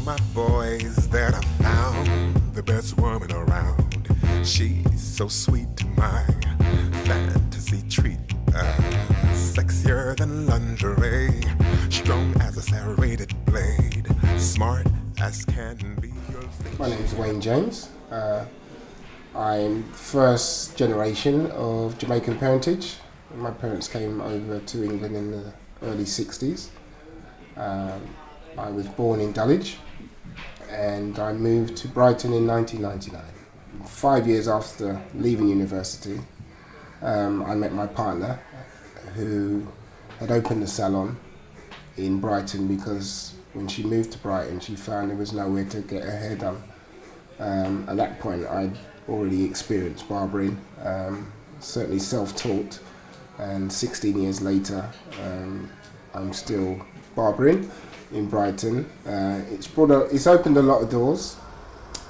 My boys that I found the best woman around. She's so sweet to my fantasy treat. Sexier than lingerie, strong as a serrated blade, smart as can be. My name is Wayne James. I'm first generation of Jamaican parentage. My parents came over to England in the early 60s. I was born in Dulwich and I moved to Brighton in 1999. 5 years after leaving university, I met my partner who had opened a salon in Brighton because when she moved to Brighton she found there was nowhere to get her hair done. At that point I'd already experienced barbering, certainly self-taught, and 16 years later I'm still barbering in Brighton. It's opened a lot of doors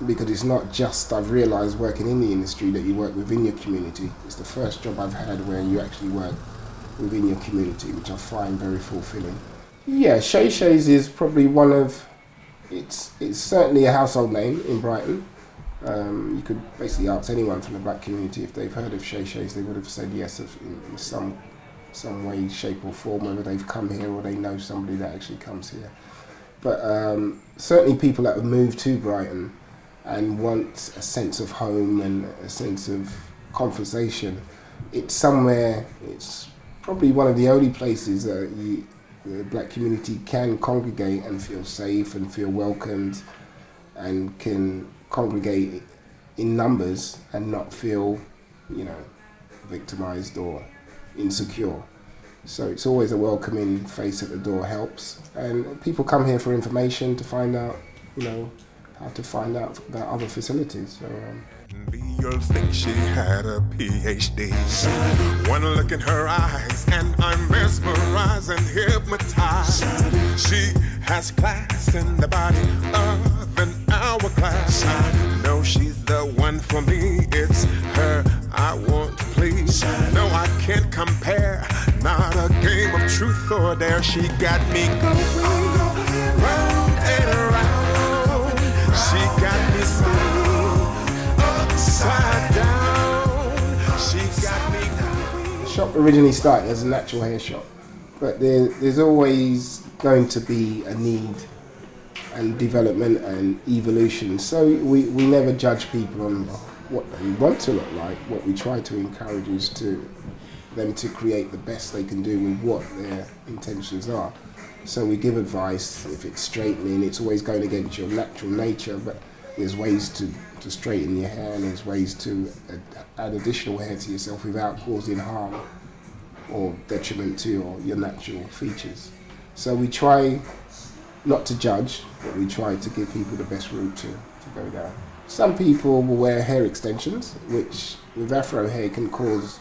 because it's not just, I've realised working in the industry, that you work within your community. It's the first job I've had where you actually work within your community, which I find very fulfilling. Yeah, Shae Shae's is probably one of, it's certainly a household name in Brighton. You could basically ask anyone from the black community if they've heard of Shae Shae's, they would have said yes in some way, shape or form, whether they've come here or they know somebody that actually comes here. But certainly people that have moved to Brighton and want a sense of home and a sense of conversation, it's somewhere, it's probably one of the only places that the black community can congregate and feel safe and feel welcomed and can congregate in numbers and not feel, victimized or insecure. So it's always a welcoming face at the door helps, and people come here for information to find out, how to find out about other facilities. So, You'll think she had a PhD. One look in her eyes and I'm mesmerized and hypnotized. She has class in the body of an hourglass. I know she's the one for me. It's her I want to please. No, I can't compare. Not a game of truth or dare. She got me going round and around. She got me spinning upside down. She got me going. The shop originally started as a natural hair shop, but there's always going to be a need and development and evolution. So we never judge people on what they want to look like. What we try to encourage is them to create the best they can do with what their intentions are. So we give advice. If it's straightening, it's always going against your natural nature, but there's ways to straighten your hair, and there's ways to add additional hair to yourself without causing harm or detriment to your natural features. So we try not to judge, but we try to give people the best route to go down. Some people will wear hair extensions, which with afro hair can cause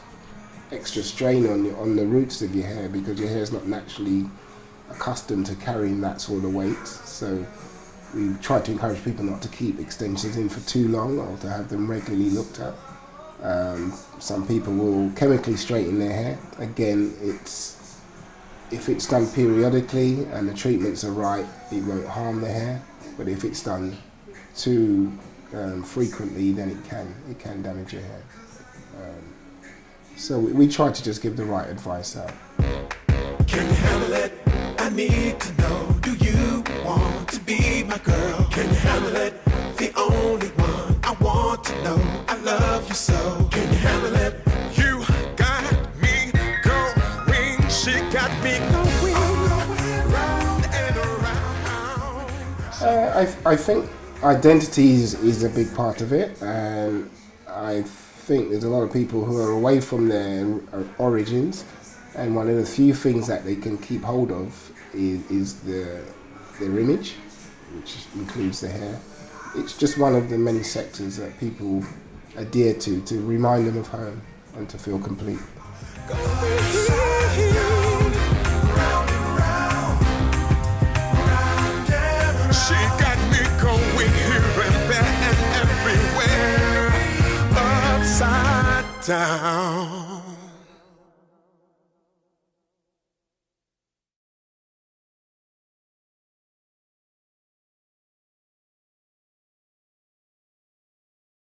extra strain on the roots of your hair because your hair is not naturally accustomed to carrying that sort of weight. So we try to encourage people not to keep extensions in for too long or to have them regularly looked at. Some people will chemically straighten their hair. Again, if it's done periodically and the treatments are right, it won't harm the hair. But if it's done too frequently, then it can damage your hair. So we try to just give the right advice out. Can you handle it? I need to know. Do you want to be my girl? Can you handle it? The only one I want to know. I love you so. Can you handle it? You got me going. She got me going round and around. I think identity is a big part of it, and I think there's a lot of people who are away from their origins, and one of the few things that they can keep hold of is their image, which includes the hair. It's just one of the many sectors that people adhere to remind them of home and to feel complete. Upside down, round and round, round and round. She got me going here and there and everywhere, upside down.